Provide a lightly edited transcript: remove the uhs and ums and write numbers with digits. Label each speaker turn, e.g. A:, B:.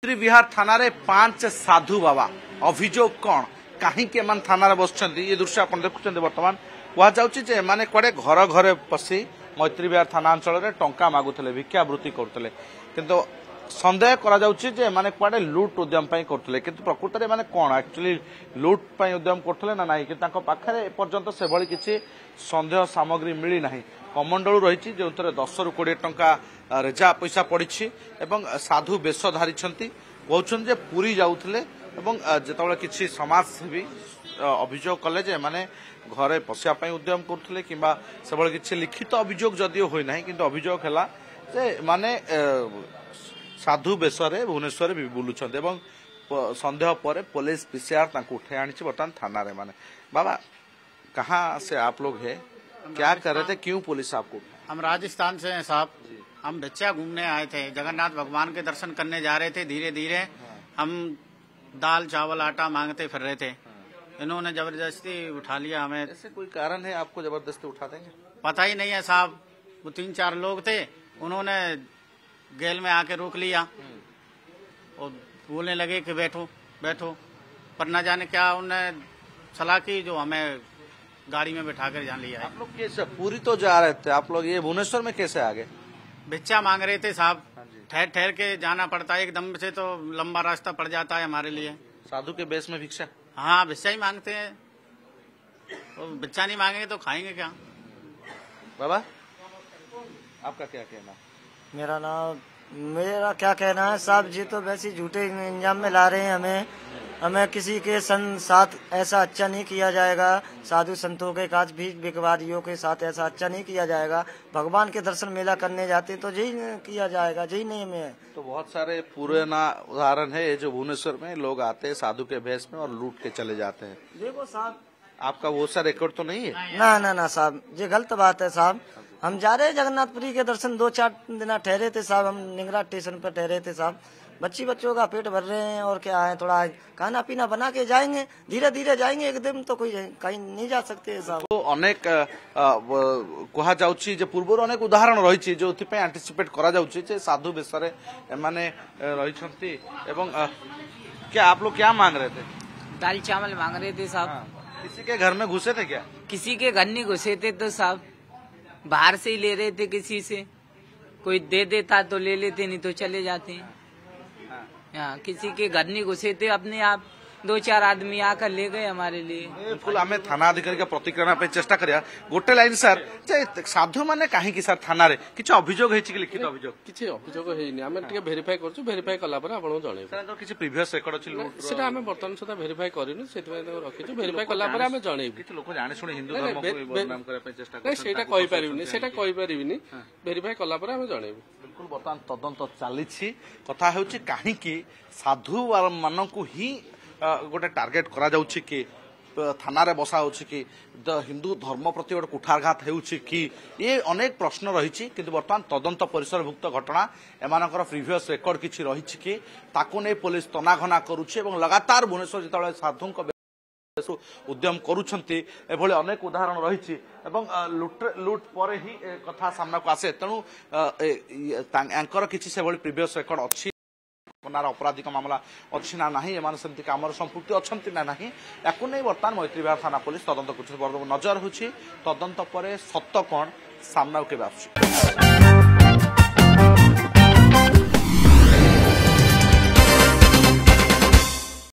A: ବିହାର ଥାନାରେ 5 ସାଧୁ ବାବା ଅଭିଯୋଗ କଣ କାହିଁକି ଏମାନେ ଥାନାରେ ବସିଛନ୍ତି ଏ ଦୃଶ୍ୟ ଆପଣ ଦେଖୁଛନ୍ତି। ବର୍ତ୍ତମାନ କୁହାଯାଉଛି ଯେ ଏମାନେ କୁଆଡେ ଘର ଘରେ ପଶି ମୈତ୍ରୀ ବିହାର ଥାନା ଅଞ୍ଚଳରେ ଟଙ୍କା ମାଗୁଥିଲେ, ଭିକ୍ଷାବୃତ୍ତି କରୁଥିଲେ, କିନ୍ତୁ ସନ୍ଦେହ କରାଯାଉଛି ଯେ ଏମାନେ କୁଆଡେ ଲୁଟ୍ ଉଦ୍ୟମ ପାଇଁ କରୁଥିଲେ। କିନ୍ତୁ ପ୍ରକୃତରେ ଏମାନେ କଣ ଆକ୍ଚୁଆଲି ଲୁଟ୍ ପାଇଁ ଉଦ୍ୟମ କରୁଥିଲେ ନା ନାହିଁ, କିନ୍ତୁ ତାଙ୍କ ପାଖରେ ଏପର୍ଯ୍ୟନ୍ତ ସେଭଳି କିଛି ସନ୍ଦେହ ସାମଗ୍ରୀ ମିଳି ନାହିଁ। କମଣ୍ଡଳୁ ରହିଛି ଯେଉଁଥିରେ 10 ରୁ 20 ଟଙ୍କା ରେଜା ପଇସା ପଡିଛି ଏବଂ ସାଧୁ ବେଶ ଧାରିଛନ୍ତି। କହୁଛନ୍ତି ଯେ ପୁରୀ ଯାଉଥିଲେ ଏବଂ ଯେତେବେଳେ କିଛି ସମାଜସେବୀ ଅଭିଯୋଗ କଲେ ଯେ ଏମାନେ ଘରେ ପଶିବା ପାଇଁ ଉଦ୍ୟମ କରୁଥିଲେ କିମ୍ବା ସେଭଳି କିଛି ଲିଖିତ ଅଭିଯୋଗ ଯଦିଓ ହୋଇନାହିଁ, କିନ୍ତୁ ଅଭିଯୋଗ ହେଲା ଯେ ଏମାନେ ସାଧୁ ବେଶରେ ଭୁବନେଶ୍ୱରରେ ବୁଲୁଛନ୍ତି ଏବଂ ସନ୍ଦେହ ପରେ पुलिस पीसीआर उठाई आनी बर्तमान थाना रे। माने बाबा कहाँ से आप लोग है, क्या कर रहे थे, क्यों पुलिस आपको?
B: हम राजस्थान से हैं साहब। हम भिक्षा घूमने आए थे, जगन्नाथ भगवान के दर्शन करने जा रहे थे। धीरे धीरे हम दाल चावल आटा मांगते फिर रहे थे, इन्होंने जबरदस्ती उठा लिया हमें।
A: ऐसे कोई कारण है आपको जबरदस्ती उठा देंगे?
B: पता ही नहीं है साहब। वो 3-4 लोग थे, उन्होंने गेल में आके रोक लिया और बोलने लगे कि बैठो बैठो, पर न जाने क्या उन्होंने सलाह की जो हमें गाड़ी में बैठा कर यहाँ लिया है।
A: आप लोग कैसे पूरी तो जा रहे थे, आप लोग ये भुवनेश्वर में कैसे आ गए?
B: भिक्षा मांग रहे थे साहब, ठहर ठहर के जाना पड़ता है, एकदम से तो लंबा रास्ता पड़ जाता है हमारे लिए।
A: साधु के बेस में भिक्षा?
B: हाँ, भिक्षा ही मांगते हैं। तो भिक्षा नहीं मांगेंगे तो खाएंगे क्या?
A: बाबा आपका क्या कहना?
C: मेरा क्या कहना है साहब जी, तो वैसे झूठे इंजाम में ला रहे हैं हमें किसी के साथ ऐसा अच्छा नहीं किया जाएगा। साधु संतों के साथ भी भिखवारियों के साथ ऐसा अच्छा नहीं किया जाएगा। भगवान के दर्शन मेला करने जाते तो यही किया जाएगा, यही नियम है। तो
A: बहुत सारे पुराना उदाहरण है जो भुवनेश्वर में लोग आते हैं साधु के भेष में और लूट के चले जाते हैं।
C: देखो साहब,
A: आपका वो सा रिकॉर्ड तो नहीं है?
C: ना साहब, ये गलत बात है साहब। हम जा रहे जगन्नाथपुरी के दर्शन, 2-4 दिन ठहरे थे साहब। हम निंगरा स्टेशन पर ठहरे थे साहब। बच्चों का पेट भर रहे हैं और क्या है, थोड़ा खाना पीना बना के जाएंगे, धीरे धीरे जाएंगे, एकदम तो कोई कहीं नहीं जा सकते साहब।
A: तो अनेक कहा जाउछि जे पूर्व अनेक उदाहरण रही जो एंटिसिपेट करा जाउछि जे साधु बेसरे माने रहिछंती। एवं क्या आप लोग क्या मांग रहे थे?
D: दाल चावल मांग रहे थे साहब।
A: किसी के घर में घुसे थे क्या?
D: किसी के घर नहीं घुसे थे तो साहब बाहर से ही ले रहे थे, किसी से कोई दे देता तो ले लेते, नहीं तो चले जाते हैं। हाँ, किसी के घर नहीं घुसे थे, अपने आप 2-4 आदमी आकर ले गए हमारे लिए।
A: बिल्कुल आम थाना अधिकारी प्रतिक्रिया चेष्टा करिया। गोटे लाइन सर, साधु माने कहीं सर थाना रे किछ अभियोग है कि लिखित अभियोग?
E: किछ अभियोग हेनी, आमे टिके भेरिफाई करछु। भेरिफाई कला पर आपन जणेबो।
A: सर किछ प्रीवियस रेकॉर्ड अछि लूट
E: सेटा आमे वर्तमान सुधा भेरिफाई करिनु, सेति भाई रखिछु। भेरिफाई कला पर आमे जणेबो।
A: किछ लोक जाने सुने हिंदू धर्म को बदनाम करे पे चेष्टा
E: करछन। सेटा कहि परिबिनी, सेटा कहि परिबिनी। भेरिफाई कला पर आमे जणेबो।
A: बिल्कुल वर्तमान तदंत चलीछि। कथा हेउछि काहे कि साधु मानकु ही गोटे टार्गेट करा जाउछि कि थाना रे बसा होछि कि हिंदू धर्म प्रति गोटे कुठारघात हेउछि कि ये अनेक प्रश्न रही। किंतु वर्तमान तदंत परिसरभुक्त घटना एमानकर प्रीवियस रेकॉर्ड किछि रही कि ताकू नै पुलिस तनाघना करुछि ଏବଂ लगातार भुवनेश्वर जेतବେଳେ साधुଙ୍କ उद्यम करुछंती एभଳି अनेक उदाहरण रही ଏବଂ लूट पर ही कथा सामना को आसे। तेणु एंकर किछि सेभଳି प्रीवियस रेकॉर्ड अछि, अपराधिक मामला अच्छी ना नहीं, एम सेमती कम संपुक्ति अच्छा ना नहीं, या बर्तमान मैत्री विहार थाना पुलिस तदंत कर नजर होछि। तदंत पर सत्य कौन सामना के आसुछि।